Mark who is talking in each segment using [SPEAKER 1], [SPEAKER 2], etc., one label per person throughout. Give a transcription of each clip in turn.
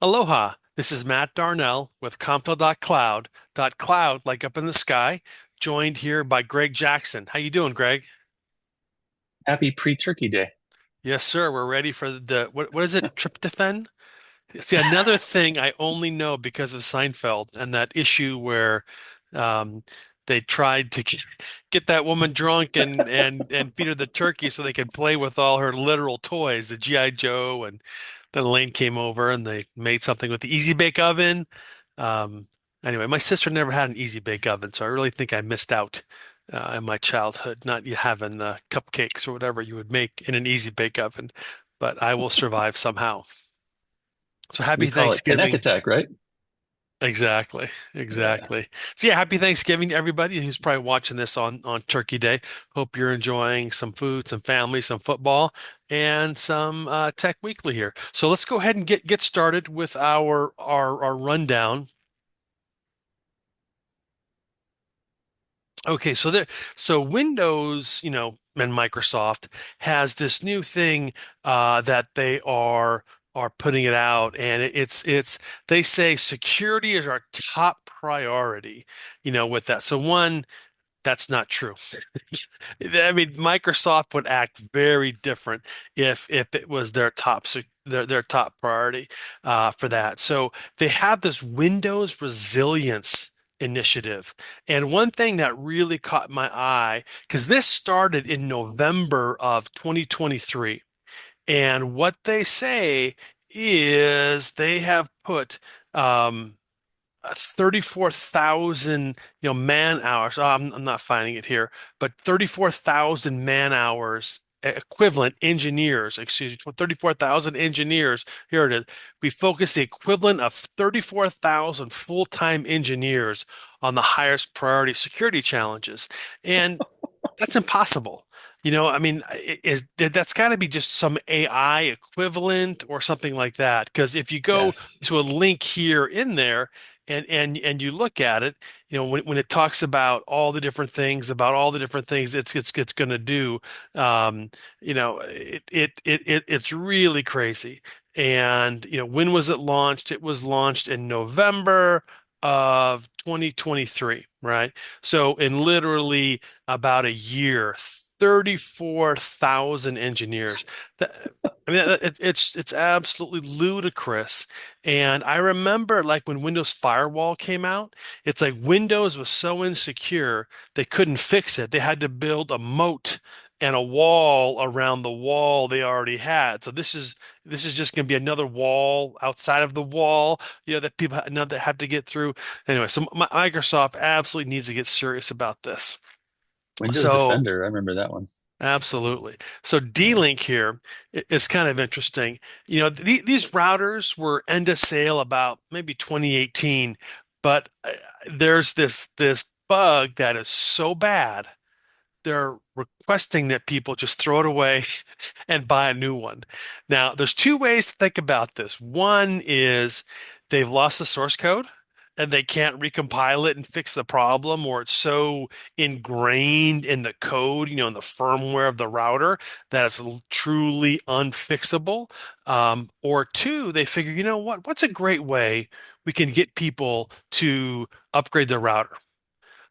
[SPEAKER 1] Aloha, this is Matt Darnell with ComTel.Cloud. Cloud, like up in the sky, joined here by Greg Jackson. How you doing, Greg?
[SPEAKER 2] Happy pre-Turkey Day.
[SPEAKER 1] Yes, sir. We're ready for the what is it? Tryptophan? See, another thing I only know because of Seinfeld and that issue where um, they tried to get that woman drunk and feed her the turkey so they could play with all her literal toys, the G.I. Joe, and then Elaine came over and they made something with the Easy Bake Oven. Um, anyway, my sister never had an Easy Bake Oven, so I really think I missed out in my childhood, not you having cupcakes or whatever you would make in an Easy Bake Oven. But I will survive somehow. So
[SPEAKER 2] We
[SPEAKER 1] happy
[SPEAKER 2] call it Connect
[SPEAKER 1] Thanksgiving.
[SPEAKER 2] Attack, right?
[SPEAKER 1] Exactly.
[SPEAKER 2] Yeah.
[SPEAKER 1] Exactly. So yeah, happy Thanksgiving to everybody who's probably watching this on Turkey Day. Hope you're enjoying some food, some family, some football, and some Tech Weekly here. So let's go ahead and get started with our rundown. Okay, so Windows, and Microsoft has this new thing that they are putting it out, and it's they say security is our top priority, with that. So one, that's not true. I mean, Microsoft would act very different if it was their top priority for that. So they have this Windows resilience initiative, and one thing that really caught my eye because this started in November of 2023, and what they say is they have put. 34,000, man hours. Oh, I'm not finding it here, but 34,000 man hours equivalent engineers, excuse me, 34,000 engineers. Here it is. We focus the equivalent of 34,000 full-time engineers on the highest priority security challenges. And that's impossible. I mean, that's got to be just some AI equivalent or something like that. Because if you go
[SPEAKER 2] Yes.
[SPEAKER 1] to a link here in there and you look at it, when it talks about all the different things it's going to do, it's really crazy. And when was it launched? It was launched in November of 2023, right? So in literally about a year, 34,000 engineers. That, I mean, it's absolutely ludicrous. And I remember like when Windows Firewall came out, it's like Windows was so insecure they couldn't fix it. They had to build a moat and a wall around the wall they already had. So this is just going to be another wall outside of the wall, that people that have to get through. Anyway, so Microsoft absolutely needs to get serious about this.
[SPEAKER 2] Windows
[SPEAKER 1] So
[SPEAKER 2] Defender, I remember that one.
[SPEAKER 1] absolutely. So
[SPEAKER 2] Yeah.
[SPEAKER 1] D-Link here is kind of interesting. These routers were end of sale about maybe 2018, but there's this bug that is so bad they're requesting that people just throw it away and buy a new one. Now, there's two ways to think about this. One is they've lost the source code and they can't recompile it and fix the problem, or it's so ingrained in the code, in the firmware of the router that it's truly unfixable. Or two, they figure, you know what? What's a great way we can get people to upgrade their router?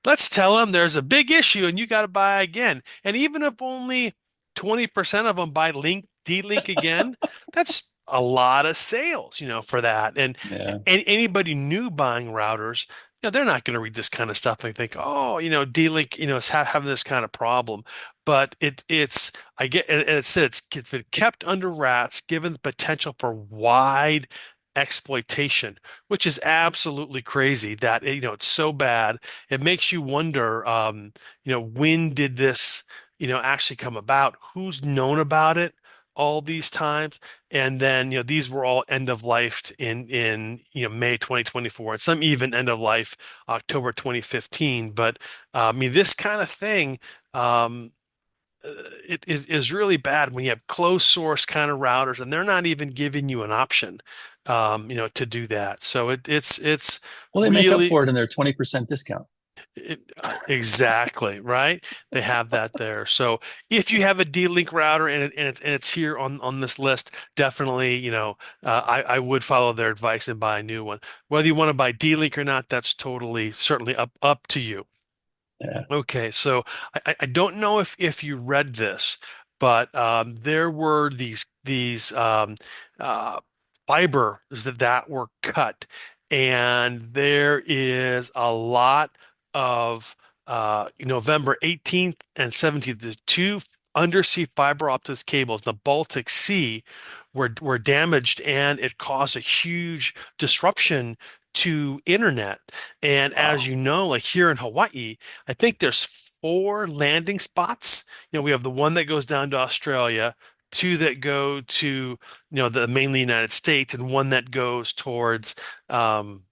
[SPEAKER 1] Let's tell them there's a big issue and you got to buy again. And even if only 20% of them buy D-Link again, that's a lot of sales, for that.
[SPEAKER 2] Yeah.
[SPEAKER 1] And anybody new buying routers, they're not going to read this kind of stuff and think, oh, D-Link, is having this kind of problem. But I get, and it said it's been kept under wraps, given the potential for wide exploitation, which is absolutely crazy that, it's so bad. It makes you wonder, when did this, actually come about? Who's known about it all these times? And then, these were all end of life in May 2024, and some even end of life October 2015. But I mean, this kind of thing, um, it is really bad when you have closed source kind of routers and they're not even giving you an option, to do that. So it's
[SPEAKER 2] Well, they make up
[SPEAKER 1] really.
[SPEAKER 2] for it in their 20% discount.
[SPEAKER 1] Exactly, right? They have that there. So if you have a D-Link router and it's here on this list, definitely, I would follow their advice and buy a new one. Whether you want to buy D-Link or not, that's totally certainly up to you.
[SPEAKER 2] Yeah.
[SPEAKER 1] Okay, so I don't know if you read this, but there were these uh, fibers that were cut, and there is a lot of November 18th and 17th, the two undersea fiber optic cables in the Baltic Sea were damaged, and it caused a huge disruption to internet. And as
[SPEAKER 2] Wow.
[SPEAKER 1] you know, like here in Hawaii. I think there's four landing spots. We have the one that goes down to Australia, two that go to, the mainly United States, and one that goes towards um,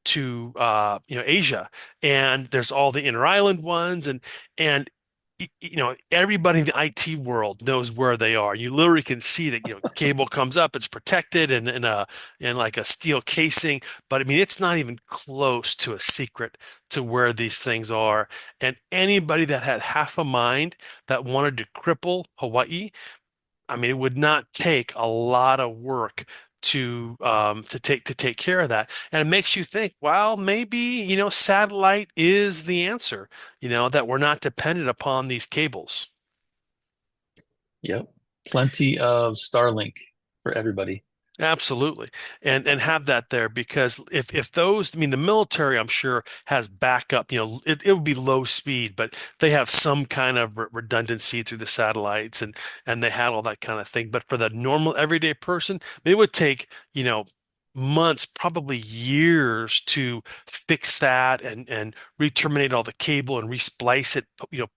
[SPEAKER 1] to Asia. And there's all the inter-island ones, and everybody in the IT world knows where they are. You literally can see that, cable comes up, it's protected in like a steel casing, but I mean it's not even close to a secret to where these things are. And anybody that had half a mind that wanted to cripple Hawaii, I mean, it would not take a lot of work to take care of that. And it makes you think, well, maybe, satellite is the answer, that we're not dependent upon these cables.
[SPEAKER 2] Yep. Plenty of Starlink for everybody.
[SPEAKER 1] Absolutely. And have that there because if those, I mean, the military, I'm sure, has backup, it would be low speed, but they have some kind of redundancy through the satellites and they had all that kind of thing. But for the normal everyday person, it would take, months, probably years to fix that and re-terminate all the cable and resplice it,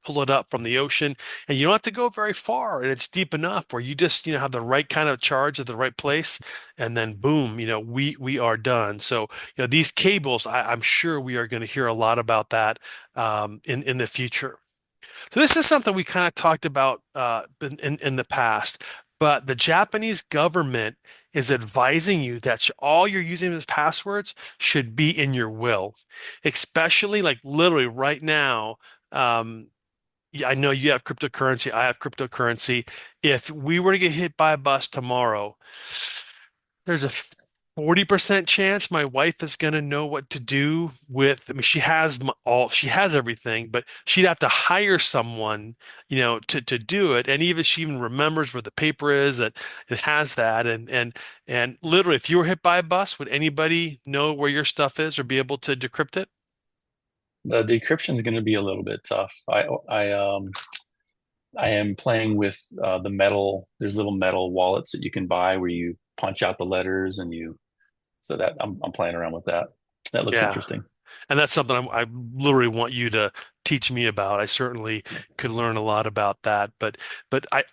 [SPEAKER 1] pull it up from the ocean. And you don't have to go very far, and it's deep enough where you just, have the right kind of charge at the right place, and then boom, we are done. So, these cables, I'm sure we are going to hear a lot about that in the future. So this is something we kind of talked about in the past, but the Japanese government is advising you that all you're using as passwords should be in your will, especially like literally right now. Yeah, I know you have cryptocurrency. I have cryptocurrency. If we were to get hit by a bus tomorrow, there's a 40% chance my wife is going to know what to do with. I mean, she has everything, but she'd have to hire someone, to do it. And even she even remembers where the paper is that it has that. And literally, if you were hit by a bus, would anybody know where your stuff is or be able to decrypt it?
[SPEAKER 2] The decryption is going to be a little bit tough. I am playing with the metal. There's little metal wallets that you can buy where you punch out the letters and you. So that I'm playing around with that. That looks
[SPEAKER 1] Yeah.
[SPEAKER 2] interesting.
[SPEAKER 1] And that's something I literally want you to teach me about. I certainly could learn a lot about that, but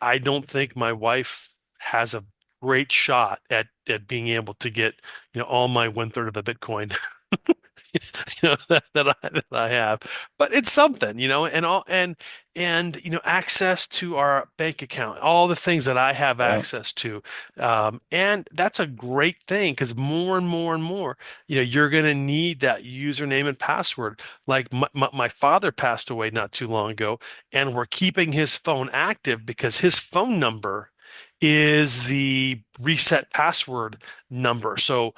[SPEAKER 1] I don't think my wife has a great shot at being able to get, all my one third of a Bitcoin, that I have. But it's something, and access to our bank account, all the things that I have
[SPEAKER 2] Yeah.
[SPEAKER 1] access to. And that's a great thing because more and more and more, you're going to need that username and password. Like my father passed away not too long ago, and we're keeping his phone active because his phone number is the reset password number. So,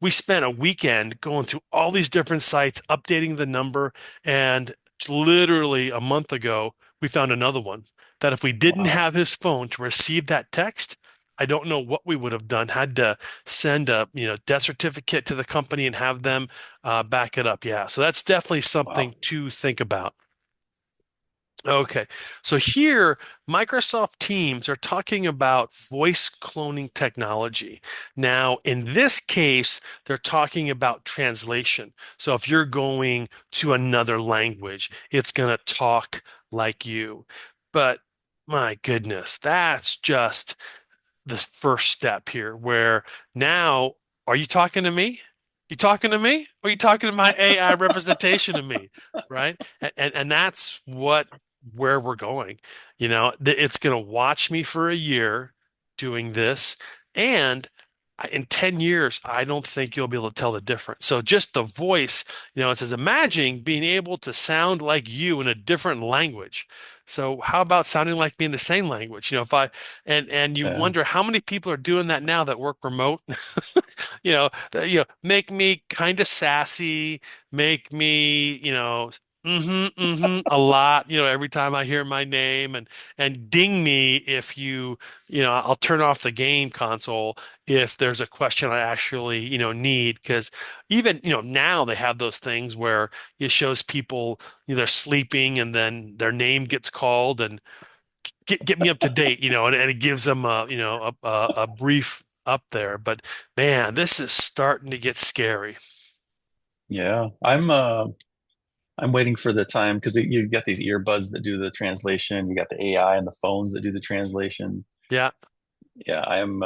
[SPEAKER 1] we spent a weekend going through all these different sites, updating the number, and literally a month ago, we found another one that if we didn't
[SPEAKER 2] Wow.
[SPEAKER 1] have his phone to receive that text, I don't know what we would have done. Had to send a, death certificate to the company and have them back it up. Yeah, so that's definitely
[SPEAKER 2] Wow.
[SPEAKER 1] something to think about. Okay, so here, Microsoft Teams are talking about voice cloning technology. Now, in this case, they're talking about translation. So if you're going to another language, it's going to talk like you. But my goodness, that's just this first step here where now are you talking to me? You talking to me? Or are you talking to my AI representation of me? Right? And that's where we're going. It's going to watch me for a year doing this. And in 10 years, I don't think you'll be able to tell the difference. So just the voice, it says, imagine being able to sound like you in a different language. So how about sounding like me in the same language? If I and you
[SPEAKER 2] Yeah.
[SPEAKER 1] wonder how many people are doing that now that work remote. Make me kind of sassy, make me, a lot, every time I hear my name and ding me if I'll turn off the game console if there's a question I actually, need. Because even, now they have those things where it shows people, they're sleeping and then their name gets called and get me up to date, and it gives them a brief up there. But man, this is starting to get scary.
[SPEAKER 2] Yeah. I'm waiting for the time because you got these earbuds that do the translation. You got the AI and the phones that do the translation.
[SPEAKER 1] Yeah.
[SPEAKER 2] Yeah, I'm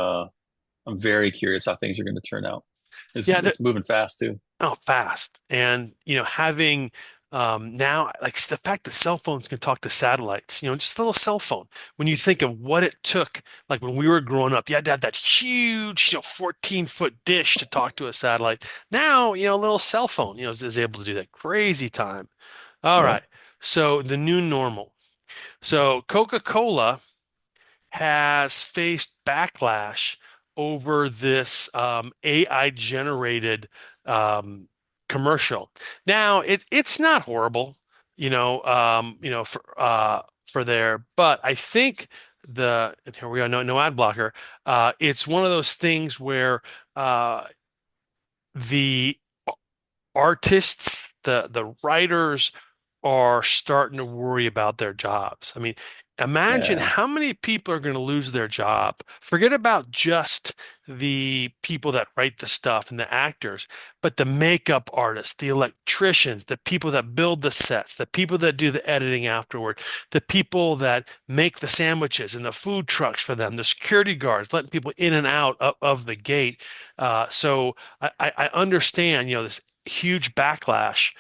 [SPEAKER 2] very curious how things are going to turn out.
[SPEAKER 1] Yeah,
[SPEAKER 2] It's moving fast too.
[SPEAKER 1] oh, fast. And, having now, like the fact that cell phones can talk to satellites, just a little cell phone. When you think of what it took, like when we were growing up, you had to have that huge, 14-foot dish to talk to a satellite. Now, a little cell phone, is able to do that. Crazy time. All
[SPEAKER 2] Yep.
[SPEAKER 1] right. So the new normal. So Coca-Cola has faced backlash over this AI generated um, commercial. Now it's not horrible, for there, but I think and here we go, no ad blocker. It's one of those things where uh, the artists, the writers are starting to worry about their jobs. I mean, imagine
[SPEAKER 2] Yeah.
[SPEAKER 1] how many people are going to lose their job. Forget about just the people that write the stuff and the actors, but the makeup artists, the electricians, the people that build the sets, the people that do the editing afterward, the people that make the sandwiches and the food trucks for them, the security guards letting people in and out of the gate. So I understand, this huge backlash.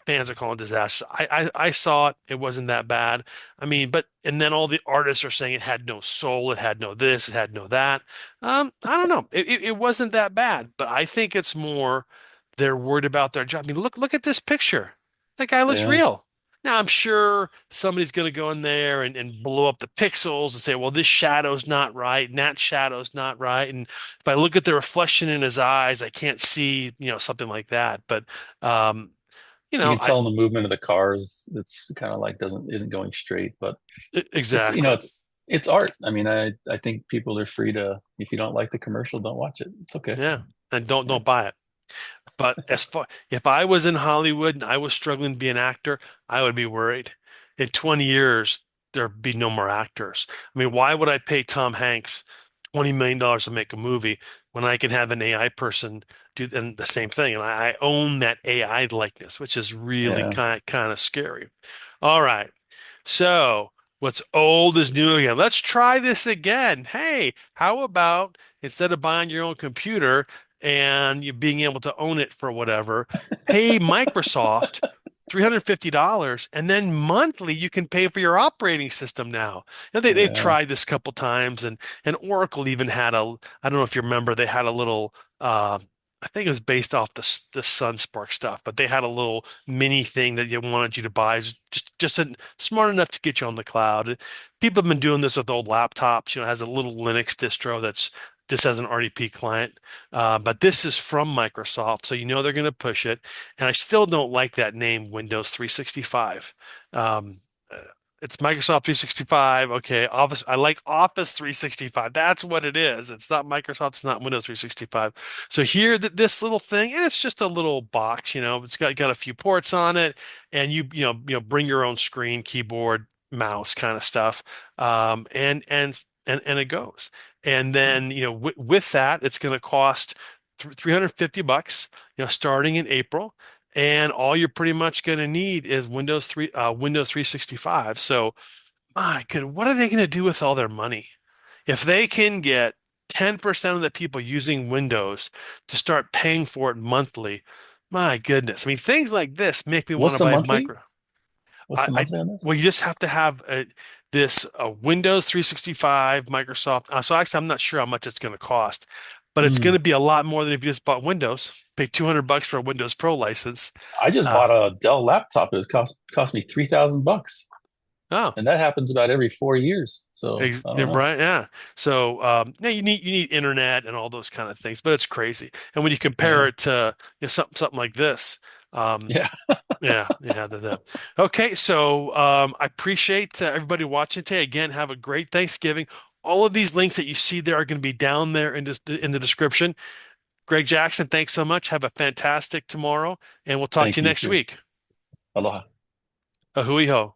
[SPEAKER 1] Fans are calling disaster. I saw it. It wasn't that bad. I mean, and then all the artists are saying it had no soul, it had no this, it had no that. I don't know. It wasn't that bad, but I think it's more they're worried about their job. I mean, look at this picture. That guy looks
[SPEAKER 2] Yeah.
[SPEAKER 1] real. Now, I'm sure somebody's going to go in there and blow up the pixels and say, well, this shadow's not right and that shadow's not right. And if I look at the reflection in his eyes, I can't see, something like that. But, um,
[SPEAKER 2] You can
[SPEAKER 1] I
[SPEAKER 2] tell in the movement of the cars, it's kind of like doesn't isn't going straight, but it's
[SPEAKER 1] exactly.
[SPEAKER 2] it's art. I mean, I think people are free to if you don't like the commercial, don't watch it. It's okay.
[SPEAKER 1] Yeah. And don't
[SPEAKER 2] Yeah.
[SPEAKER 1] buy it. But as far if I was in Hollywood and I was struggling to be an actor, I would be worried. In 20 years, there'd be no more actors. I mean, why would I pay Tom Hanks $20 million to make a movie when I can have an AI person do the same thing? And I own that AI likeness, which is really
[SPEAKER 2] Yeah.
[SPEAKER 1] kind of scary. All right. So, what's old is new again. Let's try this again. Hey, how about instead of buying your own computer and you being able to own it for whatever, pay Microsoft $350 and then monthly you can pay for your operating system now. They've
[SPEAKER 2] Yeah.
[SPEAKER 1] tried this a couple times and Oracle even had I don't know if you remember, they had a little I think it was based off the SunSpark stuff, but they had a little mini thing that they wanted you to buy, smart enough to get you on the cloud. People have been doing this with old laptops. It has a little Linux distro that's just has an RDP client, but this is from Microsoft, so they're going to push it. And I still don't like that name, Windows 365. Um, uh, it's Microsoft 365. Okay, Office. I like Office 365. That's what it is. It's not Microsoft. It's not Windows 365. So here, this little thing, and it's just a little box. It's got a few ports on it, and bring your own screen, keyboard, mouse, kind of stuff, and it goes. And then with that, it's going to cost $350. Starting in April. And all you're pretty much going to need is Windows 365. So, my good, what are they going to do with all their money? If they can get 10% of the people using Windows to start paying for it monthly, my goodness. I mean, things like this make me want
[SPEAKER 2] What's
[SPEAKER 1] to
[SPEAKER 2] the
[SPEAKER 1] buy a
[SPEAKER 2] monthly?
[SPEAKER 1] micro.
[SPEAKER 2] What's the
[SPEAKER 1] I
[SPEAKER 2] monthly on this?
[SPEAKER 1] well, you just have to have this Windows 365, Microsoft. So actually, I'm not sure how much it's going to cost, but it's going
[SPEAKER 2] Mm.
[SPEAKER 1] to be a lot more than if you just bought Windows. Pay $200 for a Windows Pro license.
[SPEAKER 2] I just
[SPEAKER 1] Uh,
[SPEAKER 2] bought a Dell laptop. It cost me $3,000,
[SPEAKER 1] oh,
[SPEAKER 2] and that happens about every 4 years. So I
[SPEAKER 1] Yeah,
[SPEAKER 2] don't know.
[SPEAKER 1] right, yeah. So yeah, you need internet and all those kind of things, but it's crazy. And when you compare
[SPEAKER 2] Yeah,
[SPEAKER 1] it to something like this, um,
[SPEAKER 2] yeah.
[SPEAKER 1] yeah. Okay, so I appreciate everybody watching today. Again, have a great Thanksgiving. All of these links that you see there are going to be down there in the description. Greg Jackson, thanks so much. Have a fantastic tomorrow, and we'll talk to
[SPEAKER 2] Thank
[SPEAKER 1] you
[SPEAKER 2] you
[SPEAKER 1] next
[SPEAKER 2] too.
[SPEAKER 1] week.
[SPEAKER 2] Aloha.
[SPEAKER 1] Ahui ho.